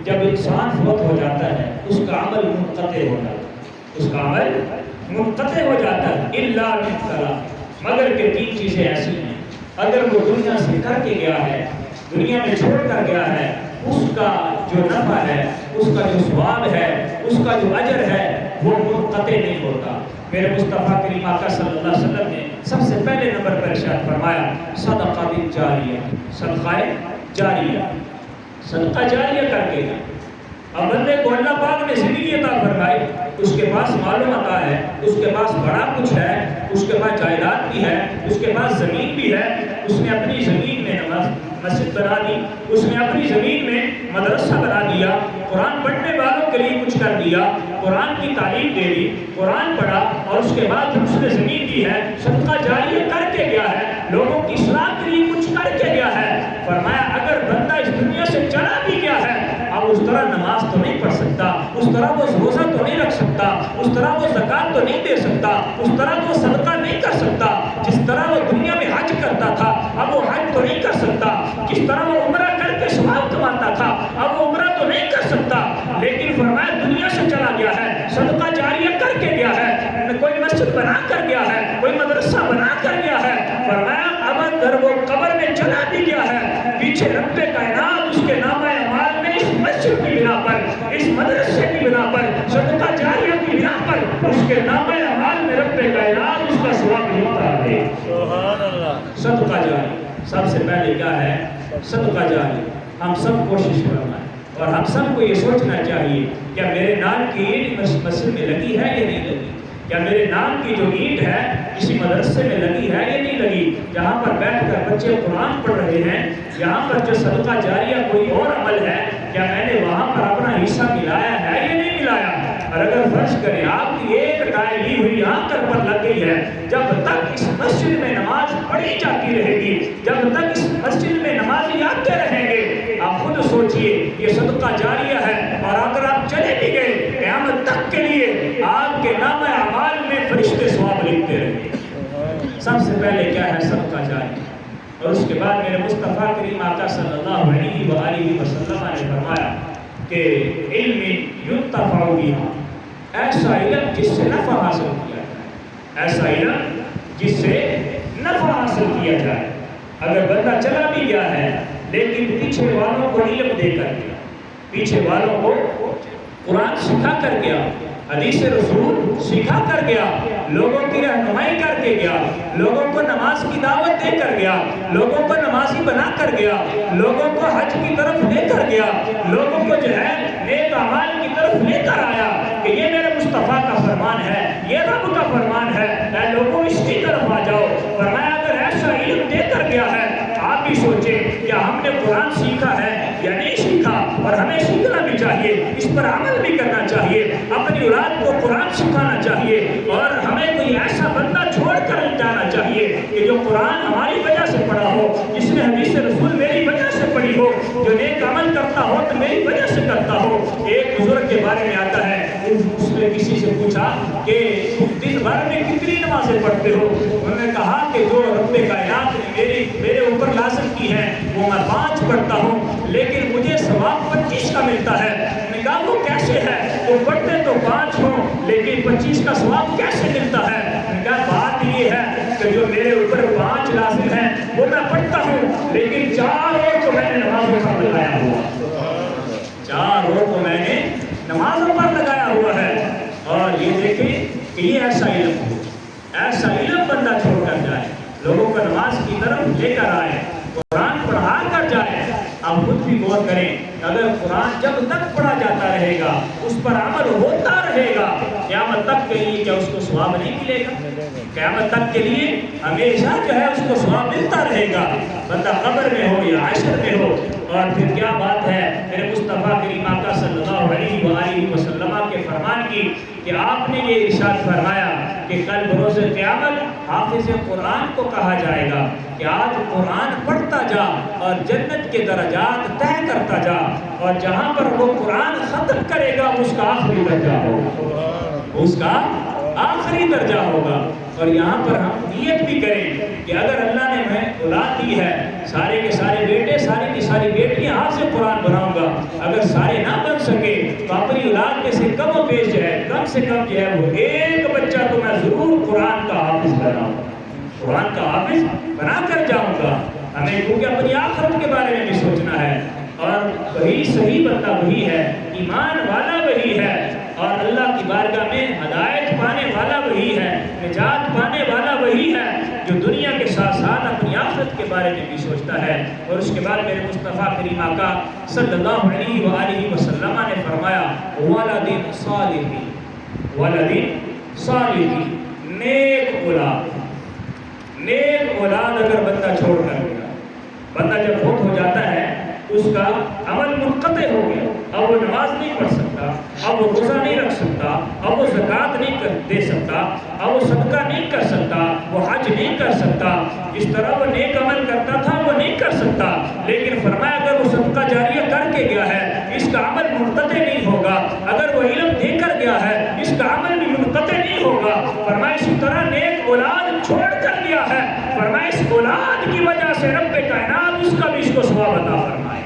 جب انسان فوت ہو جاتا ہے اس کا عمل منقطع ہو جاتا ہے، اس کا عمل منقطع ہو جاتا ہے، الا من ثلاث، مگر کہ تین چیزیں ایسی ہیں اگر وہ دنیا سے کر کے گیا ہے، دنیا میں چھوڑ کر گیا ہے، اس کا جو نفع ہے، اس کا جو ثواب ہے، اس کا جو اجر ہے وہ منقطع نہیں ہوتا۔ میرے مصطفیٰ کریم آقا صلی اللہ علیہ وسلم نے سب سے پہلے نمبر پر ارشاد فرمایا صدقہ جاریہ، صدقہ جاریہ، صدقہ جاریہ کر کے اب بندے کو اللہ پاک نے زندگی عطا فرمائی، اس کے پاس معلوم عطا ہے، اس کے پاس بڑا کچھ ہے، اس کے پاس جائیداد بھی ہے، اس کے پاس زمین بھی ہے، اس نے اپنی زمین میں مسجد بنا دی، اس نے اپنی زمین میں مدرسہ بنا دیا، قرآن پڑھنے والوں کے لیے کچھ کر دیا، قرآن کی تعلیم دے دی، قرآن پڑھا، اور اس کے بعد اس نے زمین دی ہے، صدقہ جاریہ کر کے گیا ہے، لوگوں کی اصلاح کے لیے کچھ کر کے گیا ہے۔ فرمایا اگر بندہ اس دنیا سے چلا بھی گیا ہے، اب اس طرح نماز تو نہیں پڑھ سکتا، اس طرح وہ روزہ تو نہیں رکھ سکتا، اس طرح وہ زکوٰۃ تو نہیں دے سکتا، اس طرح وہ صدقہ نہیں کر سکتا، جس طرح وہ دنیا میں حج کرتا تھا اب وہ حج تو نہیں کر سکتا، جس طرح وہ عمرہ کر کے ثواب کماتا تھا اب وہ عمرہ تو نہیں کر سکتا۔ لیکن فرمایا دنیا سے چلا گیا ہے، صدقہ جاریہ کر کے گیا ہے، کوئی مسجد بنا کر گیا ہے، کوئی مدرسہ بنا کر گیا ہے۔ فرمایا اب اگر وہ قبر میں چلا بھی گیا ہے، پیچھے رب کائنات اس کے نامہ اعمال میں اس مسجد کی بنا پر، اس مدرسے کی بنا پر، صدقہ جاریہ کی بنا پر اس کے نامہ اعمال میں رب کائنات اس کا ثواب ملتا ہے۔ سبحان اللہ۔ صدقہ جاریہ سب سے پہلے کیا ہے؟ صدقہ جاریہ۔ ہم سب کوشش کرنا ہے اور ہم سب کو یہ سوچنا چاہیے کیا میرے نام کی اینٹ مسجد میں لگی ہے یا نہیں لگی؟ کیا میرے نام کی جو اینٹ ہے کسی مدرسے میں لگی ہے یا نہیں لگی؟ جہاں پر بیٹھ کر بچے قرآن پڑھ رہے ہیں، یہاں پر جو صدقہ جاریہ کوئی اور عمل ہے، کیا میں نے وہاں پر اپنا حصہ ملایا ہے یا نہیں ملایا؟ اور اگر فرض کریں آپ کی ایک ٹائل لی ہوئی آنکر پر لگ گئی ہے، جب تک اس مسجد میں نماز پڑھی جاتی رہے گی، جب تک اس مسجد میں نمازی آتے رہیں گے، آپ خود سوچئے یہ صدقہ جاریہ ہے، اور اگر آپ چلے بھی گئے قیامت تک کے لیے آپ کے نام اعمال میں فرشتے ثواب لکھتے رہیں گے۔ سب سے پہلے کیا ہے؟ صدقہ جاریہ۔ اور اس کے بعد میرے مصطفیٰ کریم آقا صلی اللہ علیہ وآلہ وسلم نے فرمایا کہ علم ينتفع بہ، ایسا علم جس سے نفع حاصل کیا جائے، ایسا علم جس سے نفع حاصل کیا جائے۔ اگر بندہ چلا بھی گیا ہے لیکن پیچھے والوں کو علم دے کر گیا، پیچھے والوں کو قرآن سکھا کر گیا، حدیث رسول سکھا کر گیا، لوگوں کی رہنمائی کر کے گیا، لوگوں کو نماز کی دعوت دے کر گیا، لوگوں کو نمازی بنا کر گیا، لوگوں کو حج کی طرف لے کر گیا، لوگوں کو جو ہے نیک اعمال کی طرف لے کر آیا کہ یہ میرے مصطفیٰ کا فرمان ہے، یہ رب کا فرمان ہے، اے لوگوں اس کی طرف آ جاؤ۔ فرمایا اگر ایسا علم دے کر گیا ہے، آپ بھی سوچیں کیا ہم نے قرآن سیکھا ہے یا نہیں سیکھا، اور ہمیں سیکھنا بھی چاہیے، اس پر عمل بھی کرنا چاہیے، اپنی اولاد کو قرآن سکھانا چاہیے، اور ہمیں کوئی ایسا بندہ چھوڑ کر جانا چاہیے کہ جو قرآن ہماری وجہ سے پڑھا ہو، جس نے حدیث رسول میری وجہ سے پڑھی ہو، جو نیک عمل کرتا ہو تو میری وجہ سے کرتا ہو۔ ایک بزرگ کے بارے میں آتا ہے، اس نے کسی سے پوچھا کہ دن بھر میں کتنی نمازیں پڑھتے ہو؟ انہوں نے کہا کہ جو رب کائنات نے میرے اوپر لازم کی ہے وہ میں 5 پڑھتا ہوں، لیکن مجھے ثواب 25 کا ملتا ہے۔ میں نے کہا وہ کیسے ہے؟ وہ پڑھتے تو 5 ہوں لیکن 25 کا ثواب کیسے ملتا ہے؟ میں نے کہا بات یہ ہے کہ جو میرے اوپر 5 لازم ہیں وہ میں پڑھتا ہوں، لیکن 4 اور کو میں نے نمازوں پر لگایا ہوا، 4 اور کو میں نے نمازوں پر لگایا ہوا ہے۔ اور یہ دیکھیں کہ یہ ایسا علم ہو، ایسا علم بندہ چھوڑ کر جائے، لوگوں کو نماز کی طرف لے کر آئے، قرآن پڑھا کر جائے۔ آپ خود بھی غور کریں، اگر قرآن جب تک پڑھا جاتا رہے گا، اس پر عمل ہوتا رہے گا، قیامت تک کے لیے کیا اس کو ثواب نہیں ملے گا؟ قیامت تک کے لیے ہمیشہ جو ہے اس کو ثواب ملتا رہے گا، بندہ قبر میں ہو یا عشر میں ہو۔ اور پھر کیا بات ہے میرے مصطفیٰ کریم آقا صلی اللہ علیہ وآلہ وسلم کے فرمان کی کہ آپ نے یہ ارشاد فرمایا کہ کل بروز قیامت حافظ قرآن کو کہا جائے گا کہ آج قرآن پڑھتا جا اور جنت کے درجات طے کرتا جا، اور جہاں پر وہ قرآن ختم کرے گا اس کا آخری درجہ ہوگا، اس کا آخری درجہ ہوگا۔ اور یہاں پر ہم نیت بھی کریں کہ اگر اللہ نے ہمیں اولاد دی ہے، سارے کے سارے بیٹے، ساری کی ساری بیٹیاں آپ سے قرآن بناؤں گا، اگر سارے نہ بن سکے تو اپنی اولاد میں سے کم و بیش جو ہے، کم سے کم جو ہے وہ ایک بچہ تو میں ضرور قرآن کا حافظ بناؤں گا، قرآن کا حافظ بنا کر جاؤں گا۔ ہمیں کیونکہ اپنی آخرت کے بارے میں بھی سوچنا ہے، اور وہی صحیح بندہ وہی ہے، ایمان والا وہی ہے، اور اللہ کی بارگاہ میں ہدایت پانے والا وہی ہے، نجات پانے والا وہی ہے جو دنیا کے ساتھ ساتھ اپنی آخرت کے بارے میں بھی سوچتا ہے۔ اور اس کے بعد میرے مصطفیٰ کریم آقا صلی اللہ علیہ وآلہ وسلم نے فرمایا وَلَدٍ صَالِحٍ، وَلَدٍ صَالِحٍ، نیک اولاد، نیک اولاد اگر بندہ چھوڑ کر گیا، بندہ جب فوت ہو جاتا ہے اس کا عمل منقطع ہو گیا، اب وہ نماز نہیں پڑھ سکتا، اب وہ روزہ نہیں رکھ سکتا، اب وہ زکوٰۃ نہیں دے سکتا، اب وہ صدقہ نہیں کر سکتا، وہ حج نہیں کر سکتا، جس طرح وہ نیک عمل کرتا تھا وہ نہیں کر سکتا۔ لیکن فرمایا اگر وہ صدقہ جاریہ کر کے گیا ہے اس کا عمل منقطع نہیں ہوگا، اگر وہ علم دے کر گیا ہے اس کا عمل بھی منقطع نہیں ہوگا۔ فرمایا اسی طرح نیک اولاد چھوڑ کر گیا ہے، فرمایا اس اولاد کی وجہ سے رب کائنات اس کا بھی اس کو ثواب عطا فرمائے۔